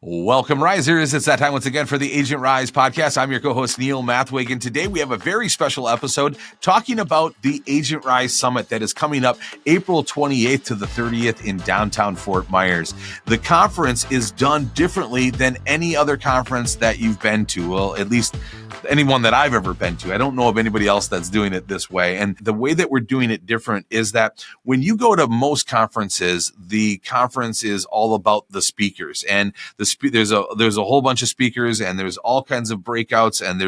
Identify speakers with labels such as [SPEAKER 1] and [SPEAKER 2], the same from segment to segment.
[SPEAKER 1] Welcome, Risers. It's that time once again for the Agent Rise podcast. I'm your co-host, Neil Mathwig, and today we have a very special episode talking about the Agent Rise Summit that is coming up April 28th to the 30th in downtown Fort Myers. The conference is done differently than any other conference that you've been to. Well, at least anyone that I've ever been to. I don't know of anybody else that's doing it this way. And the way that we're doing it different is that when you go to most conferences, the conference is all about the speakers, and there's a whole bunch of speakers, and there's all kinds of breakouts, and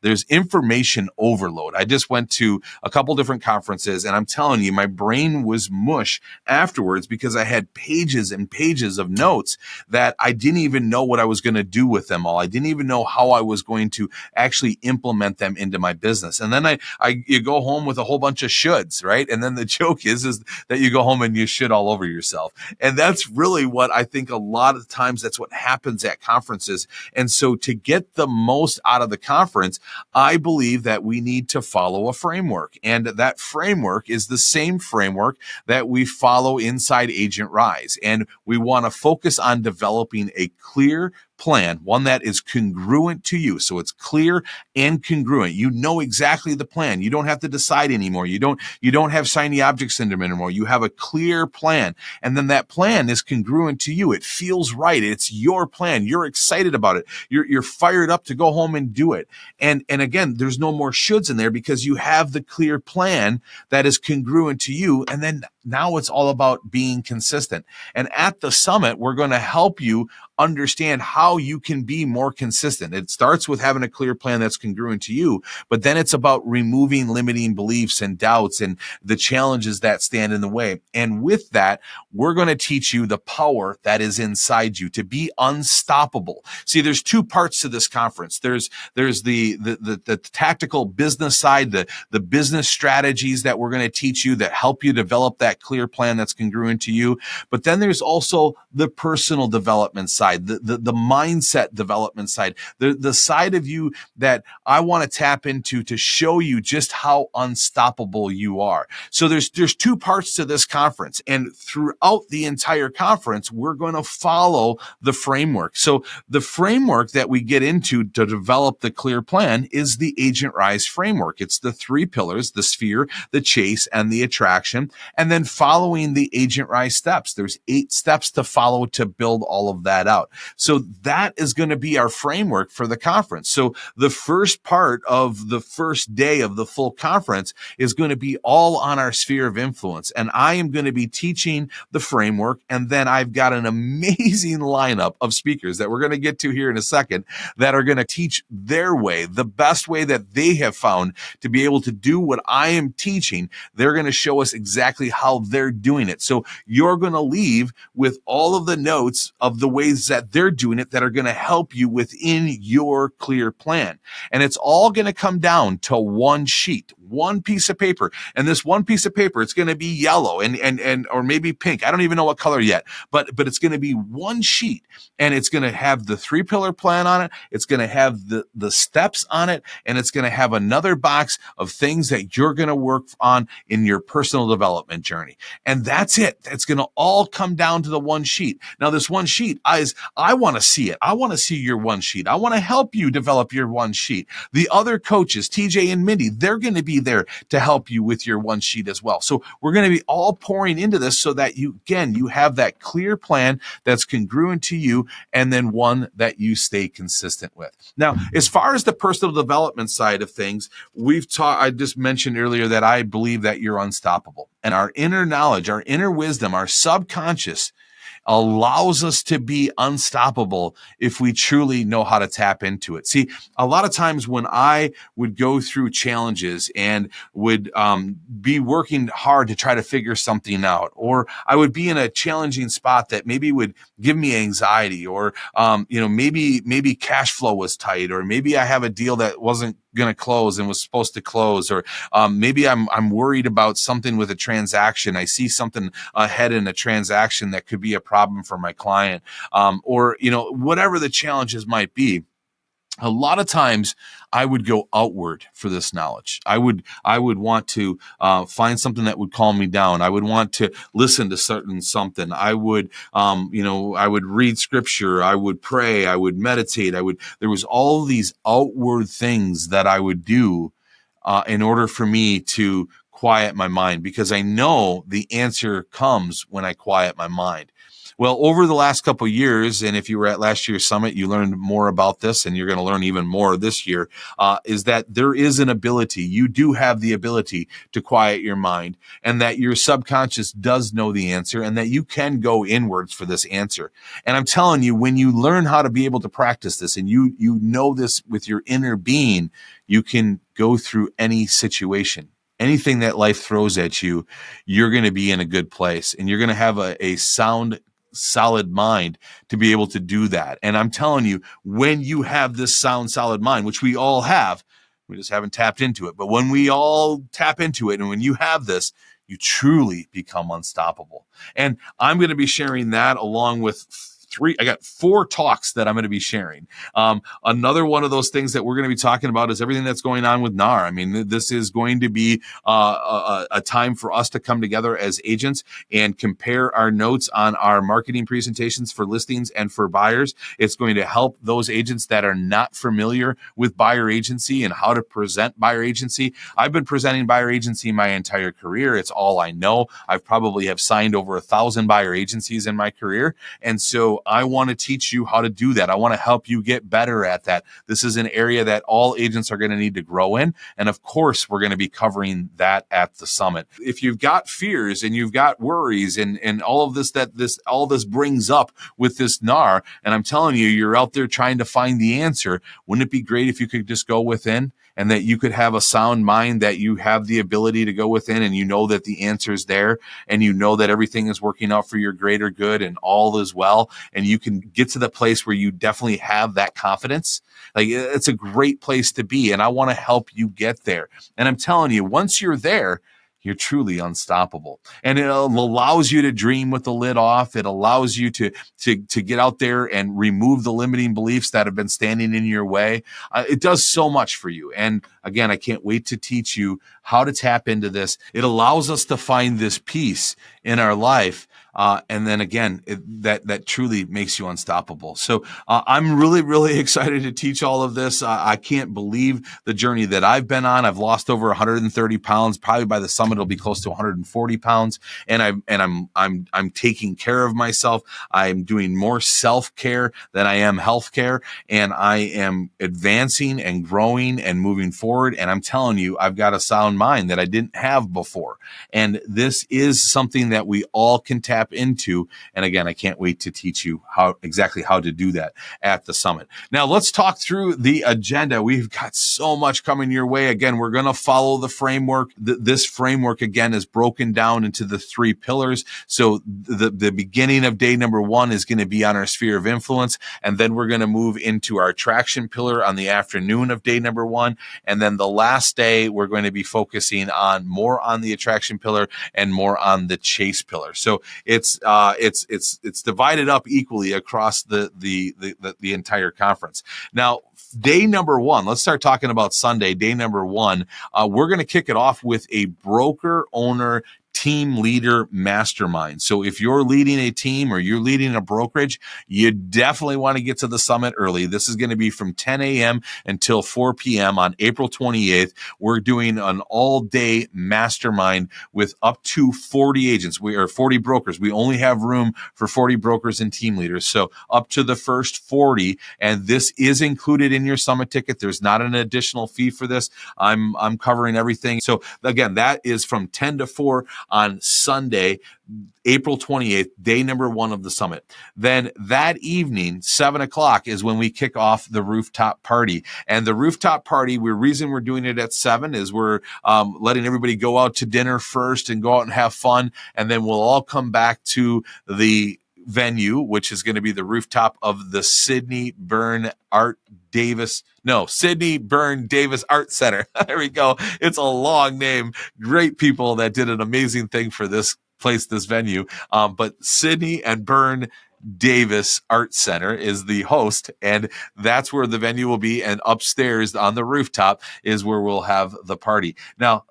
[SPEAKER 1] there's information overload. I just went to a couple different conferences, and I'm telling you, my brain was mush afterwards because I had pages and pages of notes that I didn't even know what I was going to do with them all. I didn't even know how I was going to actually implement them into my business. And then you go home with a whole bunch of shoulds, right? And then the joke is that you go home and you should all over yourself. And that's really what I think a lot of times that's what happens at conferences. And so to get the most out of the conference, I believe that we need to follow a framework. And that framework is the same framework that we follow inside Agent Rise. And we want to focus on developing a clear plan, one that is congruent to you. So it's clear and congruent. You know exactly the plan. You don't have to decide anymore. You don't have shiny object syndrome anymore. You have a clear plan. And then that plan is congruent to you. It feels right. It's your plan. You're excited about it. You're fired up to go home and do it. And again, there's no more shoulds in there because you have the clear plan that is congruent to you. And then now it's all about being consistent. And at the summit, we're going to help you understand how you can be more consistent. It starts with having a clear plan that's congruent to you, but then it's about removing limiting beliefs and doubts and the challenges that stand in the way. And with that, we're going to teach you the power that is inside you to be unstoppable. See, there's two parts to this conference. There's the tactical business side, the business strategies that we're going to teach you that help you develop that clear plan that's congruent to you. But then there's also the personal development side, the mindset development side, the side of you that I want to tap into to show you just how unstoppable you are. So there's two parts to this conference, and throughout the entire conference, we're going to follow the framework. So the framework that we get into to develop the clear plan is the Agent Rise framework. It's the three pillars: the sphere, the chase, and the attraction. And then following the Agent Rise steps, there's 8 steps to follow to build all of that out. So that is going to be our framework for the conference. So the first part of the first day of the full conference is going to be all on our sphere of influence. And I am going to be teaching the framework. And then I've got an amazing lineup of speakers that we're going to get to here in a second that are going to teach their way, the best way that they have found to be able to do what I am teaching. They're going to show us exactly how they're doing it. So you're going to leave with all of the notes of the ways that they're doing it that are going to help you within your clear plan. And it's all going to come down to one sheet, one piece of paper. And this one piece of paper, it's going to be yellow and or maybe pink. I don't even know what color yet, but it's going to be one sheet, and it's going to have the 3-pillar plan on it. It's going to have the steps on it, and it's going to have another box of things that you're going to work on in your personal development journey. And that's it. It's going to all come down to the one sheet. Now, this one sheet I want to see it. I want to see your one sheet. I want to help you develop your one sheet. The other coaches, TJ and Mindy, they're going to be there to help you with your one sheet as well. So we're going to be all pouring into this so that you have that clear plan that's congruent to you, and then one that you stay consistent with. Now, as far as the personal development side of things, I just mentioned earlier that I believe that you're unstoppable. And our inner knowledge, our inner wisdom, our subconscious allows us to be unstoppable if we truly know how to tap into it. See, a lot of times when I would go through challenges and would be working hard to try to figure something out, or I would be in a challenging spot that maybe would give me anxiety, or maybe cash flow was tight, or maybe I have a deal that wasn't going to close and was supposed to close, or maybe I'm worried about something with a transaction. I see something ahead in a transaction that could be a problem for my client, or whatever the challenges might be. a lot of times I would go outward for this knowledge. I would want to find something that would calm me down. I would want to listen to certain something. I would, I would read scripture. I would pray. I would meditate. There was all these outward things that I would do in order for me to quiet my mind, because I know the answer comes when I quiet my mind. Well, over the last couple of years, and if you were at last year's summit, you learned more about this, and you're going to learn even more this year, is that there is an ability. You do have the ability to quiet your mind, and that your subconscious does know the answer, and that you can go inwards for this answer. And I'm telling you, when you learn how to be able to practice this, and you know this with your inner being, you can go through any situation. Anything that life throws at you, you're going to be in a good place, and you're going to have a sound, solid mind to be able to do that. And I'm telling you, when you have this sound, solid mind, which we all have, we just haven't tapped into it. But when we all tap into it, and when you have this, you truly become unstoppable. And I'm going to be sharing that along with I got 4 talks that I'm going to be sharing. Another one of those things that we're going to be talking about is everything that's going on with NAR. I mean, this is going to be a time for us to come together as agents and compare our notes on our marketing presentations for listings and for buyers. It's going to help those agents that are not familiar with buyer agency and how to present buyer agency. I've been presenting buyer agency my entire career. It's all I know. I've probably have signed over 1,000 buyer agencies in my career. And so I want to teach you how to do that. I want to help you get better at that. This is an area that all agents are going to need to grow in. And of course, we're going to be covering that at the summit. If you've got fears and you've got worries and all of this, all this brings up with this NAR, and I'm telling you, you're out there trying to find the answer, wouldn't it be great if you could just go within? And that you could have a sound mind, that you have the ability to go within, and you know that the answer is there, and you know that everything is working out for your greater good and all is well. And you can get to the place where you definitely have that confidence. Like, it's a great place to be. And I want to help you get there. And I'm telling you, once you're there, you're truly unstoppable. And it allows you to dream with the lid off. It allows you to get out there and remove the limiting beliefs that have been standing in your way. It does so much for you. And again, I can't wait to teach you how to tap into this. It allows us to find this peace in our life. And then again, that truly makes you unstoppable. So I'm really, really excited to teach all of this. I can't believe the journey that I've been on. I've lost over 130 pounds. Probably by the summit, it'll be close to 140 pounds. And I'm taking care of myself. I'm doing more self-care than I am healthcare. And I am advancing and growing and moving forward. And I'm telling you, I've got a sound mind that I didn't have before. And this is something that we all can tap into. And again, I can't wait to teach you exactly how to do that at the summit. Now, let's talk through the agenda. We've got so much coming your way. Again, we're going to follow the framework. This framework, again, is broken down into the 3 pillars. So the beginning of day number 1 is going to be on our sphere of influence. And then we're going to move into our attraction pillar on the afternoon of day number 1. And then the last day, we're going to be focusing on more on the attraction pillar and more on the chase pillar. So it's divided up equally across the entire conference. Now, day number 1, let's start talking about Sunday, day number 1. We're going to kick it off with a broker owner team leader mastermind. So if you're leading a team or you're leading a brokerage, you definitely want to get to the summit early. This is going to be from 10 a.m. until 4 p.m. on April 28th. We're doing an all-day mastermind with up to 40 agents. We are 40 brokers. We only have room for 40 brokers and team leaders. So up to the first 40, and this is included in your summit ticket. There's not an additional fee for this. I'm covering everything. So again, that is from 10 to 4 on Sunday, April 28th, day number 1 of the summit. Then that evening, 7 o'clock, is when we kick off the rooftop party. And the rooftop party, the reason we're doing it at 7 is we're letting everybody go out to dinner first and go out and have fun. And then we'll all come back to the venue, which is going to be the rooftop of the Sidney Byrne Davis Art Center. There we go. It's a long name. Great people that did an amazing thing for this place, this venue. But Sidney and Byrne Davis Art Center is the host, and that's where the venue will be. And upstairs on the rooftop is where we'll have the party. Now,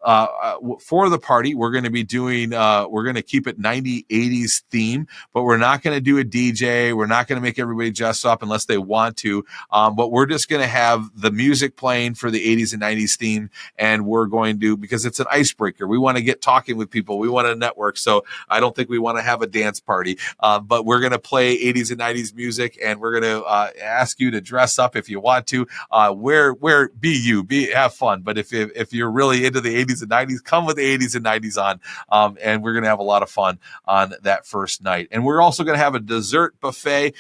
[SPEAKER 1] for the party, we're going to be doing, we're going to keep it 80s theme, but we're not going to do a DJ. We're not going to make everybody dress up unless they want to. But we're just going to have the music playing for the 80s and 90s theme. And we're going to, because it's an icebreaker, we want to get talking with people. We want to network. So I don't think we want to have a dance party, but we're going to play 80s and 90s music, and we're going to ask you to dress up if you want to. Have fun. But if you're really into the 80s and 90s, come with the 80s and 90s on, and we're going to have a lot of fun on that first night. And we're also going to have a dessert buffet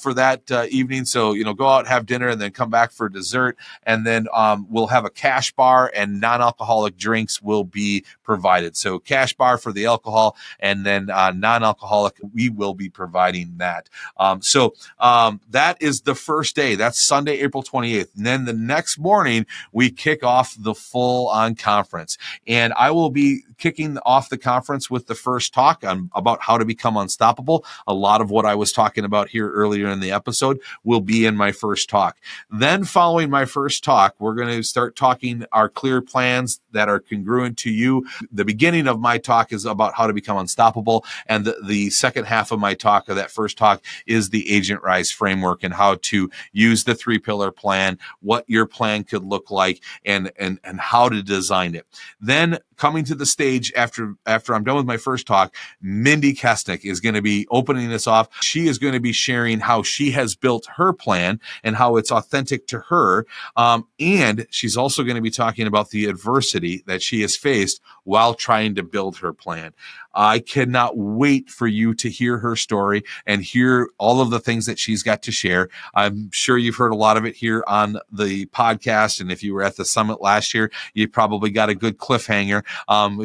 [SPEAKER 1] for that evening. So go out, have dinner, and then come back for dessert. And then we'll have a cash bar, and non-alcoholic drinks will be provided. So cash bar for the alcohol, and then non-alcoholic, we will be providing that. That is the first day. That's Sunday, April 28th. And then the next morning, we kick off the full-on conference. And I will be kicking off the conference with the first talk about how to become unstoppable. A lot of what I was talking about here earlier in the episode will be in my first talk. Then following my first talk, we're going to start talking our clear plans that are congruent to you. The beginning of my talk is about how to become unstoppable. And the second half of my talk, or that first talk, is the Agent Rise framework and how to use the 3-pillar plan, what your plan could look like, and how to design it. Then coming to the stage after I'm done with my first talk, Mindy Kesnick is going to be opening this off. She is going to be sharing how she has built her plan and how it's authentic to her. And she's also going to be talking about the adversity that she has faced while trying to build her plan. I cannot wait for you to hear her story and hear all of the things that she's got to share. I'm sure you've heard a lot of it here on the podcast. And if you were at the summit last year, you probably got a good cliffhanger.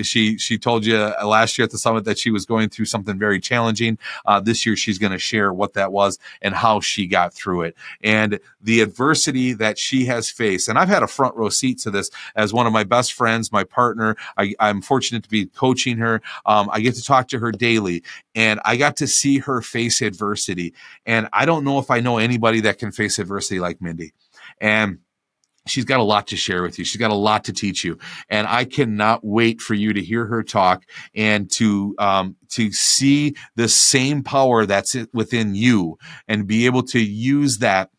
[SPEAKER 1] She told you last year at the summit that she was going through something very challenging. This year, she's going to share what that was and how she got through it and the adversity that she has faced. And I've had a front row seat to this as one of my best friends, my partner. I'm fortunate to be coaching her. I get to talk to her daily, and I got to see her face adversity. And I don't know if I know anybody that can face adversity like Mindy. And she's got a lot to share with you. She's got a lot to teach you. And I cannot wait for you to hear her talk and to see the same power that's within you and be able to use that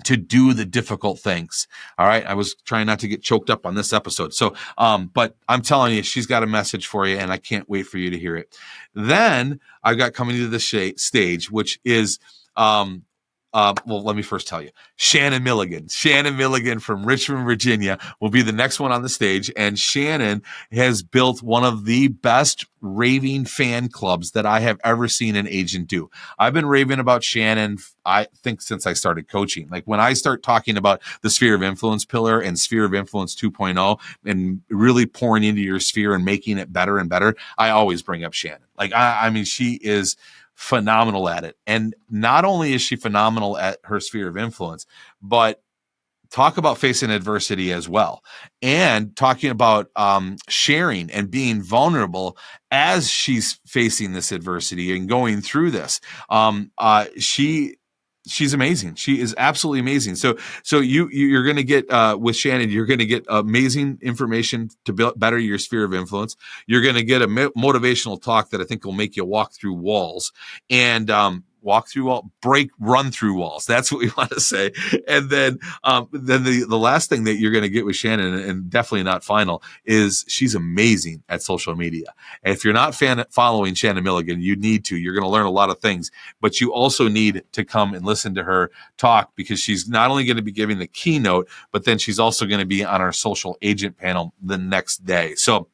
[SPEAKER 1] to do the difficult things. All right. I was trying not to get choked up on this episode. So, but I'm telling you, she's got a message for you, and I can't wait for you to hear it. Then I've got coming to the stage, which is, well, let me first tell you, Shannon Milligan. Shannon Milligan from Richmond, Virginia will be the next one on the stage. And Shannon has built one of the best raving fan clubs that I have ever seen an agent do. I've been raving about Shannon, I think, since I started coaching. Like when I start talking about the sphere of influence pillar and sphere of influence 2.0 and really pouring into your sphere and making it better and better, I always bring up Shannon. Like, I mean, she is phenomenal at it. And not only is she phenomenal at her sphere of influence, but talk about facing adversity as well. And talking about sharing and being vulnerable as she's facing this adversity and going through this. She's amazing. She is absolutely amazing. So you're going to get with Shannon, you're going to get amazing information to build better your sphere of influence. You're going to get a motivational talk that I think will make you walk through walls and run through walls. That's what we want to say. And then the last thing that you're going to get with Shannon, and definitely not final, is she's amazing at social media. And if you're not following Shannon Milligan, you need to. You're going to learn a lot of things, but you also need to come and listen to her talk, because she's not only going to be giving the keynote, but then she's also going to be on our social agent panel the next day. So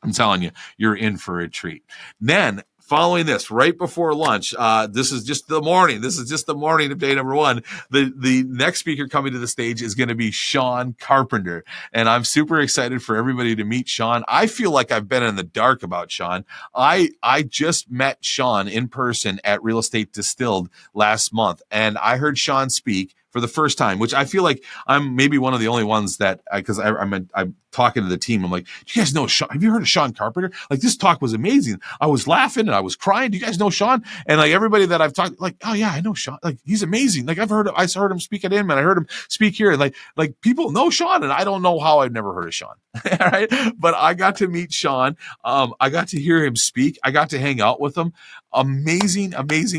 [SPEAKER 1] I'm telling you, you're in for a treat. Then following this, right before lunch, this is just the morning. This is just the morning of day number one. The next speaker coming to the stage is going to be Sean Carpenter. And I'm super excited for everybody to meet Sean. I feel like I've been in the dark about Sean. I just met Sean in person at Real Estate Distilled last month, and I heard Sean speak for the first time, which I feel like I'm maybe one of the only ones that, because I'm talking to the team. I'm like, do you guys know Sean? Have you heard of Sean Carpenter? Like, this talk was amazing. I was laughing and I was crying. Do you guys know Sean? And like everybody that I've talked, like, oh yeah, I know Sean. Like, he's amazing. Like, I heard him speak at him, and I heard him speak here. And like people know Sean, and I don't know how I've never heard of Sean. All right. But I got to meet Sean. I got to hear him speak. I got to hang out with him. Amazing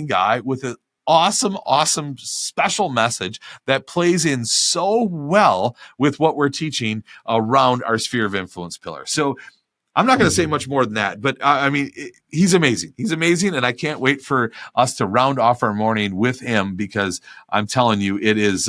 [SPEAKER 1] guy with an awesome special message that plays in so well with what we're teaching around our sphere of influence pillar. So I'm not going to say much more than that, but I mean, he's amazing. He's amazing. And I can't wait for us to round off our morning with him, because I'm telling you, it is,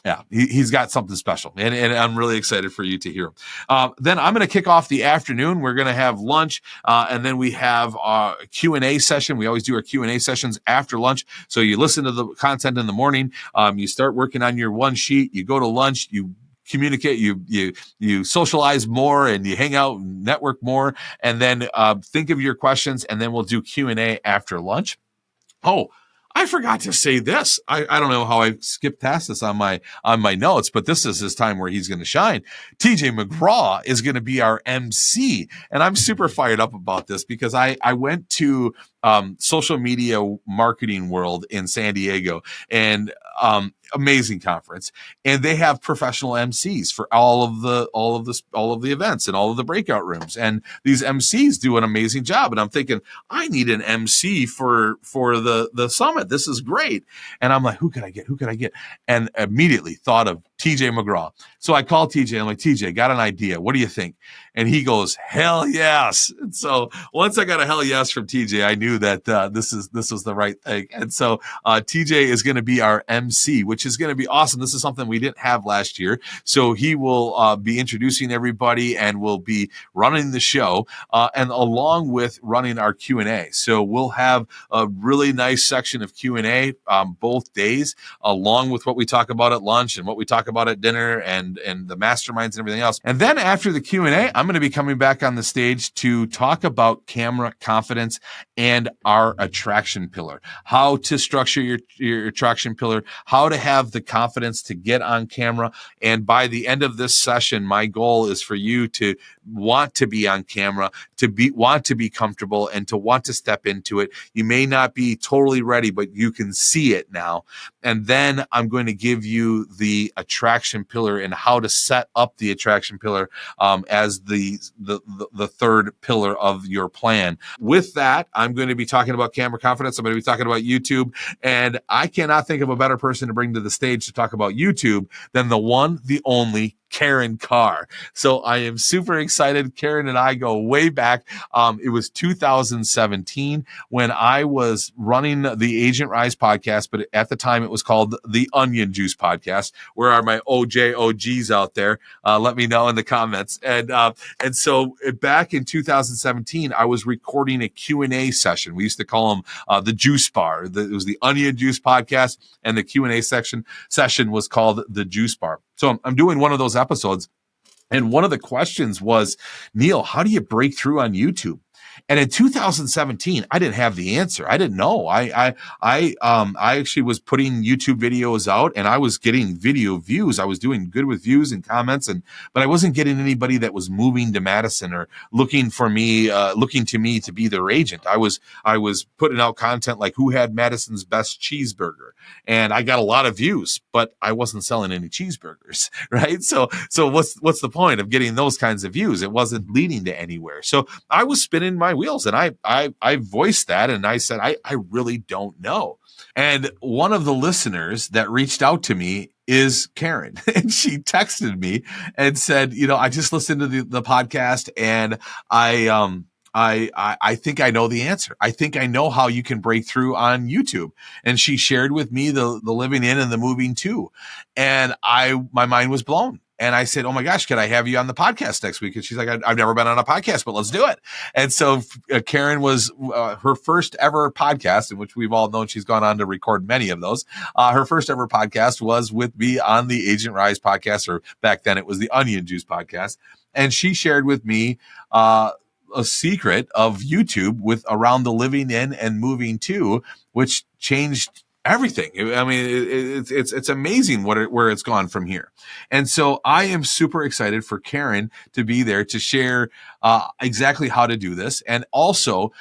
[SPEAKER 1] yeah, he's got something special, and I'm really excited for you to hear him. Then I'm going to kick off the afternoon. We're going to have lunch, and then we have a Q&A session. We always do our Q&A sessions after lunch. So you listen to the content in the morning, you start working on your one sheet, you go to lunch, you communicate, you socialize more, and you hang out and network more, and then think of your questions, and then we'll do Q&A after lunch. Oh, I forgot to say this. I don't know how I skipped past this on my notes, but this is his time where he's going to shine. TJ McGraw is going to be our MC, and I'm super fired up about this because I went to social media marketing world in San Diego, and amazing conference, and they have professional MCs for all of the events and all of the breakout rooms, and these MCs do an amazing job. And I'm thinking, I need an MC for the summit. This is great. And I'm like, who could I get? And immediately thought of TJ McGraw. So I called TJ. I'm like, TJ, got an idea. What do you think? And he goes, hell yes. And so once I got a hell yes from TJ, I knew that this was the right thing. And so TJ is going to be our MC, which is going to be awesome. This is something we didn't have last year. So he will be introducing everybody and will be running the show, and along with running our Q&A. So we'll have a really nice section of Q&A both days, along with what we talk about at lunch and what we talk about at dinner and the masterminds and everything else. And then after the Q&A, I'm going to be coming back on the stage to talk about camera confidence and our attraction pillar, how to structure your attraction pillar, how to have the confidence to get on camera. And by the end of this session, my goal is for you to want to be on camera, want to be comfortable, and to want to step into it. You may not be totally ready, but you can see it now. And then I'm going to give you the attraction pillar and how to set up the attraction pillar as the third pillar of your plan. With that, I'm going to be talking about camera confidence. I'm going to be talking about YouTube, and I cannot think of a better person to bring to the stage to talk about YouTube than the one, the only Karen Carr. So I am super excited. Karen and I go way back. It was 2017 when I was running the Agent Rise podcast, but at the time it was called the Onion Juice podcast. Where are my OGs out there? Let me know in the comments. And so back in 2017, I was recording a Q&A session. We used to call them the Juice Bar. It was the Onion Juice podcast, and the Q&A session was called the Juice Bar. So I'm doing one of those episodes, and one of the questions was, Neil, how do you break through on YouTube? And in 2017, I didn't have the answer. I didn't know. I actually was putting YouTube videos out, and I was getting video views. I was doing good with views and comments, but I wasn't getting anybody that was moving to Madison or looking to me to be their agent. I was putting out content like who had Madison's best cheeseburger, and I got a lot of views, but I wasn't selling any cheeseburgers, right? So what's the point of getting those kinds of views? It wasn't leading to anywhere. So I was spinning my wheels, and I voiced that, and I said, I really don't know. And one of the listeners that reached out to me is Karen, and she texted me and said, I just listened to the podcast, and I think I know the answer. I think I know how you can break through on YouTube. And she shared with me the living in and the moving to, and my mind was blown. And I said, oh my gosh, can I have you on the podcast next week? And she's like, I've never been on a podcast, but let's do it. And so Karen was her first ever podcast, in which we've all known she's gone on to record many of those. Her first ever podcast was with me on the Agent Rise podcast, or back then it was the Onion Juice podcast. And she shared with me a secret of YouTube with around the living in and moving to, which changed everything. I mean, it's amazing where it's gone from here. And so I am super excited for Karen to be there to share exactly how to do this. And also,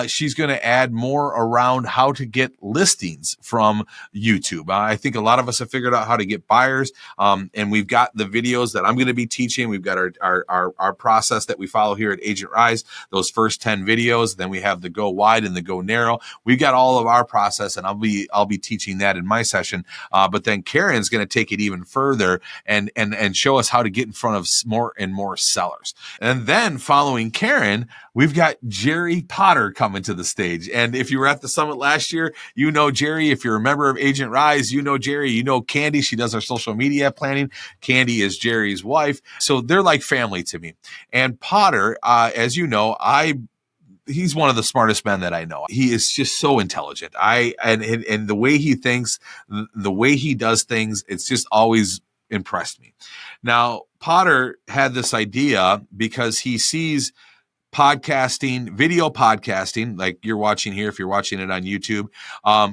[SPEAKER 1] she's going to add more around how to get listings from YouTube. I think a lot of us have figured out how to get buyers. And we've got the videos that I'm going to be teaching. We've got our process that we follow here at Agent Rise, those first 10 videos. Then we have the go wide and the go narrow. We've got all of our process, and I'll be teaching that in my session. But then Karen's going to take it even further and show us how to get in front of more and more sellers. And then following Karen, we've got Jerry Potter coming to the stage. And if you were at the summit last year, you know Jerry. If you're a member of Agent Rise, you know Jerry. You know Candy. She does our social media planning. Candy is Jerry's wife. So they're like family to me. And Potter, as you know, he's one of the smartest men that I know. He is just so intelligent. And the way he thinks, the way he does things, it's just always impressed me. Now, Potter had this idea because he sees podcasting, video podcasting, like you're watching here, if you're watching it on YouTube.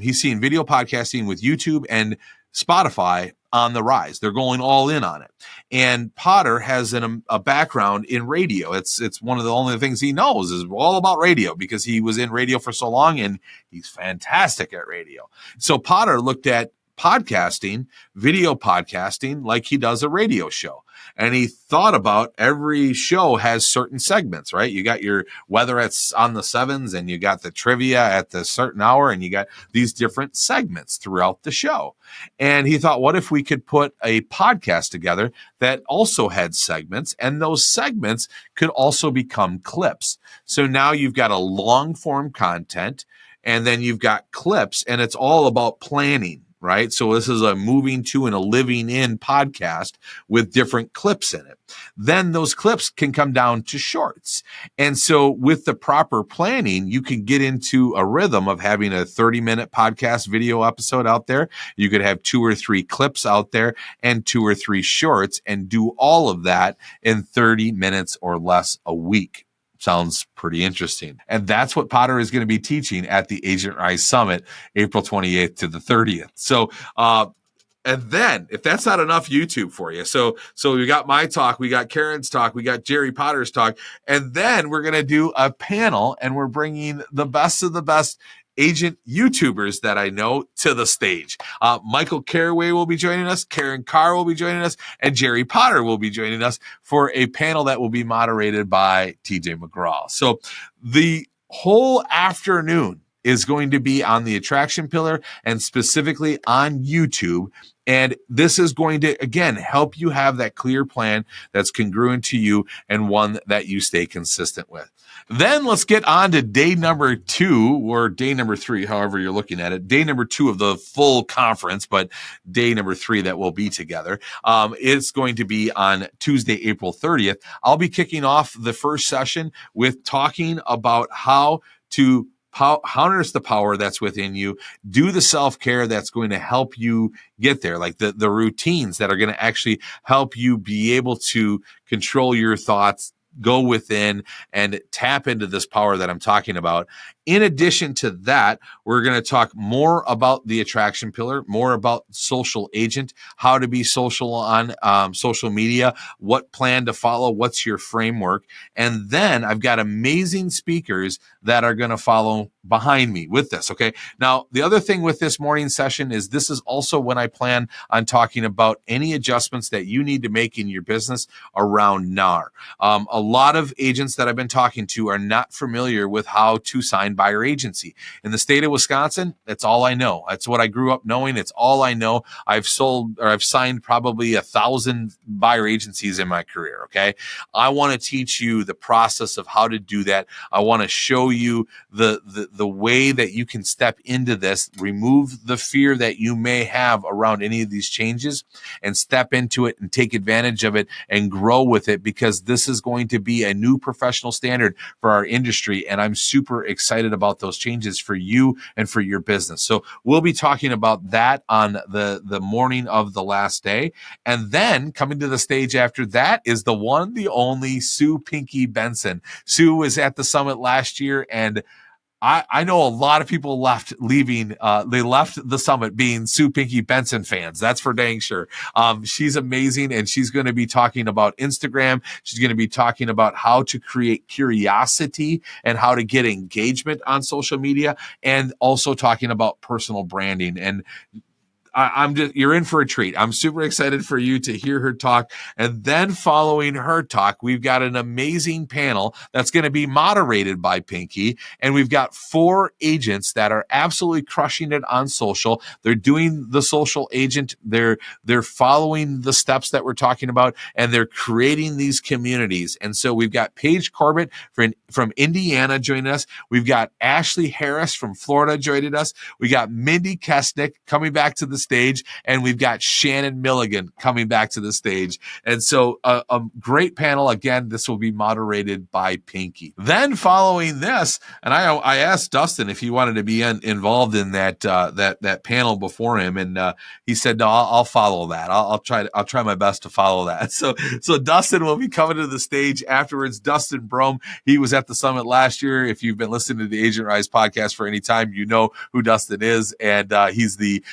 [SPEAKER 1] He's seeing video podcasting with YouTube and Spotify on the rise. They're going all in on it. And Potter has a background in radio. It's one of the only things he knows is all about radio because he was in radio for so long and he's fantastic at radio. So Potter looked at podcasting, video podcasting, like he does a radio show. And he thought about every show has certain segments, right? You got your weather on the 7s and you got the trivia at the certain hour and you got these different segments throughout the show. And he thought, what if we could put a podcast together that also had segments, and those segments could also become clips. So now you've got a long form content and then you've got clips, and it's all about planning. Right. So this is a moving to and a living in podcast with different clips in it. Then those clips can come down to shorts. And so with the proper planning, you can get into a rhythm of having a 30-minute podcast video episode out there. You could have 2 or 3 clips out there and 2 or 3 shorts and do all of that in 30 minutes or less a week. Sounds pretty interesting. And that's what Potter is going to be teaching at the Agent Rise Summit, April 28th to the 30th. So, and then if that's not enough YouTube for you. So we got my talk, we got Karen's talk, we got Jerry Potter's talk, and then we're going to do a panel and we're bringing the best of the best agent YouTubers that I know to the stage. Michael Carraway will be joining us, Karen Carr will be joining us, and Jerry Potter will be joining us for a panel that will be moderated by TJ McGraw. So the whole afternoon is going to be on the attraction pillar and specifically on YouTube. And this is going to, again, help you have that clear plan that's congruent to you and one that you stay consistent with. Then let's get on to day number 2 or day number 3, however you're looking at it. Day number 2 of the full conference, but day number 3 that we'll be together. It's going to be on Tuesday, April 30th. I'll be kicking off the first session with talking about how to harness the power that's within you, do the self-care that's going to help you get there, like the routines that are going to actually help you be able to control your thoughts, go within and tap into this power that I'm talking about. In addition to that, we're going to talk more about the attraction pillar, more about social agent, how to be social on social media, what plan to follow, what's your framework. And then I've got amazing speakers that are going to follow behind me with this. Okay. Now, the other thing with this morning session is this is also when I plan on talking about any adjustments that you need to make in your business around NAR. A lot of agents that I've been talking to are not familiar with how to sign buyer agency. In the state of Wisconsin, that's all I know. That's what I grew up knowing. It's all I know. I've signed probably 1,000 buyer agencies in my career. Okay. I want to teach you the process of how to do that. I want to show you the way that you can step into this, remove the fear that you may have around any of these changes and step into it and take advantage of it and grow with it, because this is going to be a new professional standard for our industry. And I'm super excited about those changes for you and for your business. So we'll be talking about that on the morning of the last day. And then coming to the stage after that is the one, the only Sue Pinky Benson. Sue was at the summit last year, and I know a lot of people they left the summit being Sue Pinky Benson fans. That's for dang sure. She's amazing, and she's going to be talking about Instagram. She's going to be talking about how to create curiosity and how to get engagement on social media, and also talking about personal branding. And you're in for a treat. I'm super excited for you to hear her talk. And then following her talk, we've got an amazing panel that's going to be moderated by Pinky. And we've got 4 agents that are absolutely crushing it on social. They're doing the social agent. They're following the steps that we're talking about, and they're creating these communities. And so we've got Paige Corbett from Indiana joining us. We've got Ashley Harris from Florida joining us. We got Mindy Kesnick coming back to the stage, and we've got Shannon Milligan coming back to the stage. And so a great panel. Again, this will be moderated by Pinky. Then following this, and I asked Dustin if he wanted to be involved in that panel before him, and he said, no, I'll follow that. I'll try my best to follow that. So Dustin will be coming to the stage afterwards. Dustin Brome, he was at the summit last year. If you've been listening to the Agent Rise podcast for any time, you know who Dustin is, and he's the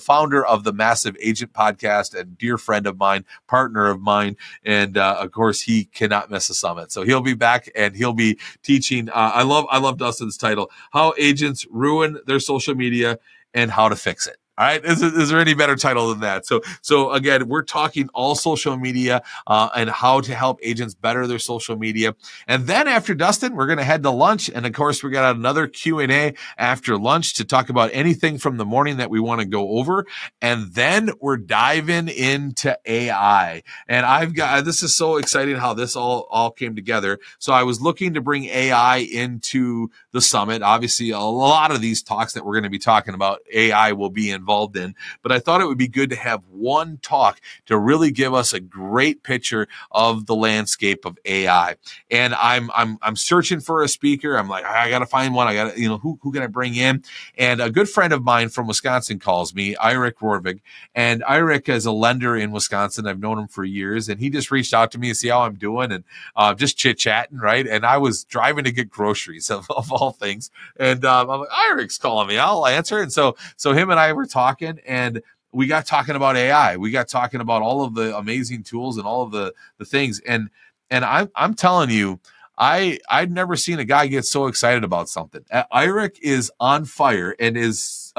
[SPEAKER 1] founder of the Massive Agent podcast, and dear friend of mine, partner of mine, and of course he cannot miss a summit. So he'll be back, and he'll be teaching. I love Dustin's title: How Agents Ruin Their Social Media and How to Fix It. All right. Is there any better title than that? So again, we're talking all social media and how to help agents better their social media. And then after Dustin, we're going to head to lunch. And of course, we got another Q&A after lunch to talk about anything from the morning that we want to go over. And then we're diving into AI. And this is so exciting how this all came together. So I was looking to bring AI into the summit. Obviously, a lot of these talks that we're going to be talking about, AI will be involved in, but I thought it would be good to have one talk to really give us a great picture of the landscape of AI. And I'm searching for a speaker. I'm like, I got to find one. I got to, who can I bring in? And a good friend of mine from Wisconsin calls me, Eirik Rorvig. And Eirik is a lender in Wisconsin. I've known him for years, and he just reached out to me to see how I'm doing, and just chit-chatting, right? And I was driving to get groceries of all things. And I'm like, Eirik's calling me. I'll answer. And so him and I were talking, and we got talking about AI. We got talking about all of the amazing tools and all of the things. And I'm telling you, I'd never seen a guy get so excited about something. Eirik is on fire and is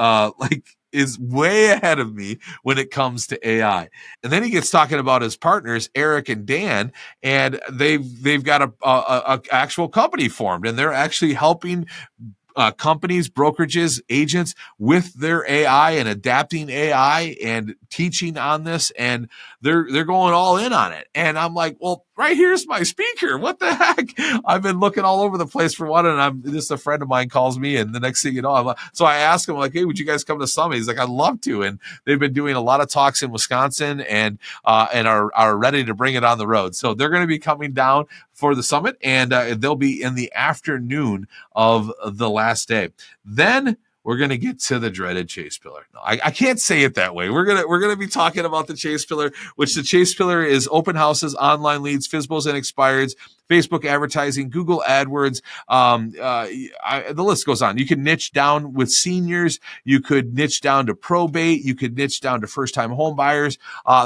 [SPEAKER 1] way ahead of me when it comes to AI. And then he gets talking about his partners, Eric and Dan, and they've got a actual company formed, and they're actually helping companies, brokerages, agents with their AI and adapting AI and teaching on this, and they're going all in on it. And I'm like, well, right here's my speaker. What the heck? I've been looking all over the place for one, and a friend of mine calls me, and the next thing you know, so I asked him, like, hey, would you guys come to Summit? He's like, I'd love to. And they've been doing a lot of talks in Wisconsin, and are ready to bring it on the road. So they're going to be coming down for the summit, and they'll be in the afternoon of the last day. Then we're going to get to the dreaded chase pillar. No, I can't say it that way. We're going to be talking about the chase pillar, which the chase pillar is open houses, online leads, FSBOs and expireds, Facebook advertising, Google AdWords. The list goes on. You can niche down with seniors. You could niche down to probate. You could niche down to first-time home buyers.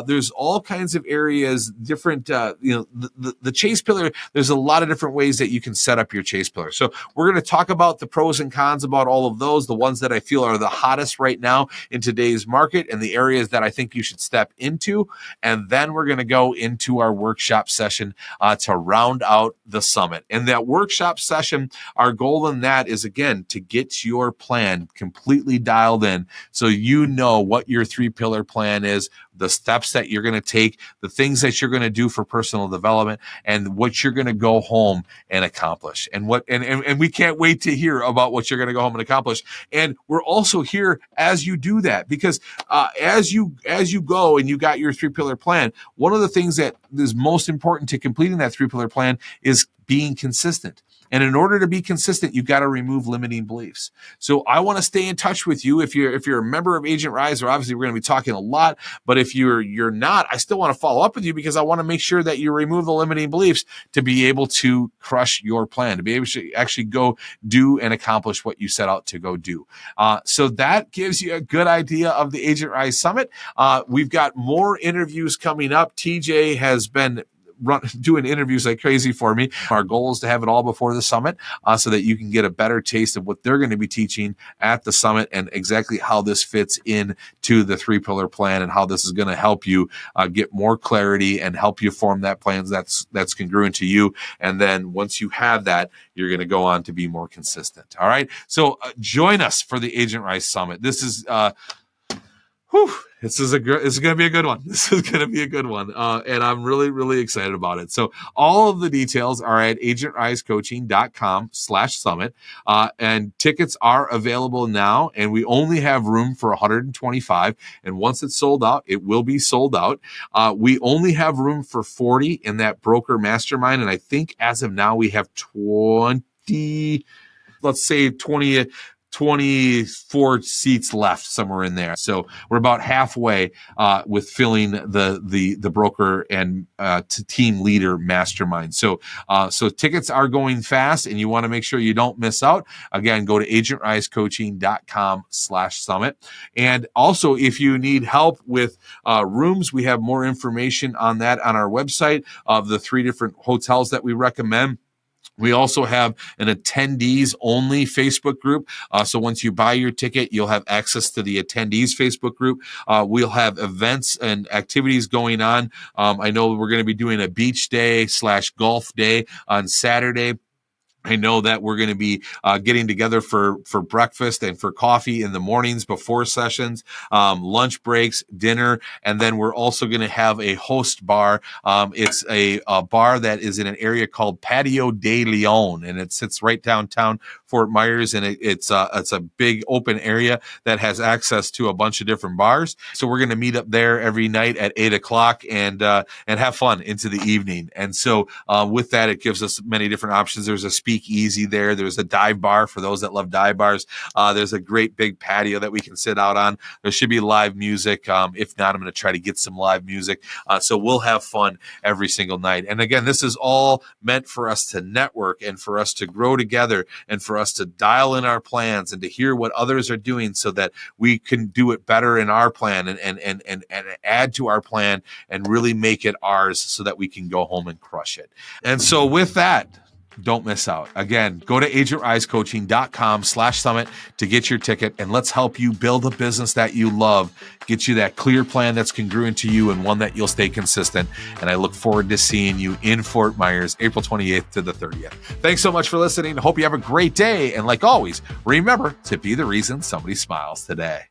[SPEAKER 1] There's all kinds of areas, different, the chase pillar. There's a lot of different ways that you can set up your chase pillar. So we're going to talk about the pros and cons about all of those, the ones that I feel are the hottest right now in today's market, and the areas that I think you should step into. And then we're going to go into our workshop session to round out the summit. And that workshop session, our goal in that is, again, to get your plan completely dialed in, so you know what your 3-pillar plan is, the steps that you're going to take, the things that you're going to do for personal development, and what you're going to go home and accomplish. And we can't wait to hear about what you're going to go home and accomplish. And we're also here as you do that, because as you go and you got your 3-pillar plan, one of the things that is most important to completing that 3-pillar plan is being consistent. And in order to be consistent, you've got to remove limiting beliefs. So I want to stay in touch with you. If you're a member of Agent Rise, or obviously we're going to be talking a lot, but if you're not, I still want to follow up with you because I want to make sure that you remove the limiting beliefs to be able to crush your plan, to be able to actually go do and accomplish what you set out to go do. So that gives you a good idea of the Agent Rise Summit. We've got more interviews coming up. TJ has been doing interviews like crazy for me. Our goal is to have it all before the summit so that you can get a better taste of what they're going to be teaching at the summit and exactly how this fits into the 3-pillar plan and how this is going to help you get more clarity and help you form that plan that's congruent to you. And then once you have that, you're going to go on to be more consistent. All right. So join us for the Agent Rise Summit. This is This is going to be a good one. This is going to be a good one. And I'm really, really excited about it. So all of the details are at agentrisecoaching.com/summit. And tickets are available now, and we only have room for 125. And once it's sold out, it will be sold out. We only have room for 40 in that broker mastermind. And I think as of now, we have 24 seats left, somewhere in there. So we're about halfway with filling the broker and team leader mastermind. So tickets are going fast, and you want to make sure you don't miss out. Again, go to agentrisecoaching.com/summit. And also, if you need help with rooms, we have more information on that on our website of the 3 different hotels that we recommend. We also have an attendees only Facebook group. So once you buy your ticket, you'll have access to the attendees Facebook group. We'll have events and activities going on. I know we're going to be doing a beach day / golf day on Saturday. I know that we're going to be getting together for breakfast and for coffee in the mornings before sessions, lunch breaks, dinner, and then we're also going to have a host bar. It's a bar that is in an area called Patio de Leon, and it sits right downtown Fort Myers, and it's a big open area that has access to a bunch of different bars. So we're going to meet up there every night at 8:00 and have fun into the evening. And so with that, it gives us many different options. There's a speakeasy there. There's a dive bar for those that love dive bars. There's a great big patio that we can sit out on. There should be live music. If not, I'm going to try to get some live music. So we'll have fun every single night. And again, this is all meant for us to network and for us to grow together and for us to dial in our plans and to hear what others are doing so that we can do it better in our plan and add to our plan and really make it ours so that we can go home and crush it. And so with that, don't miss out. Again, go to agentrisecoaching.com/summit to get your ticket, and let's help you build a business that you love, get you that clear plan that's congruent to you and one that you'll stay consistent. And I look forward to seeing you in Fort Myers, April 28th to the 30th. Thanks so much for listening. Hope you have a great day. And like always, remember to be the reason somebody smiles today.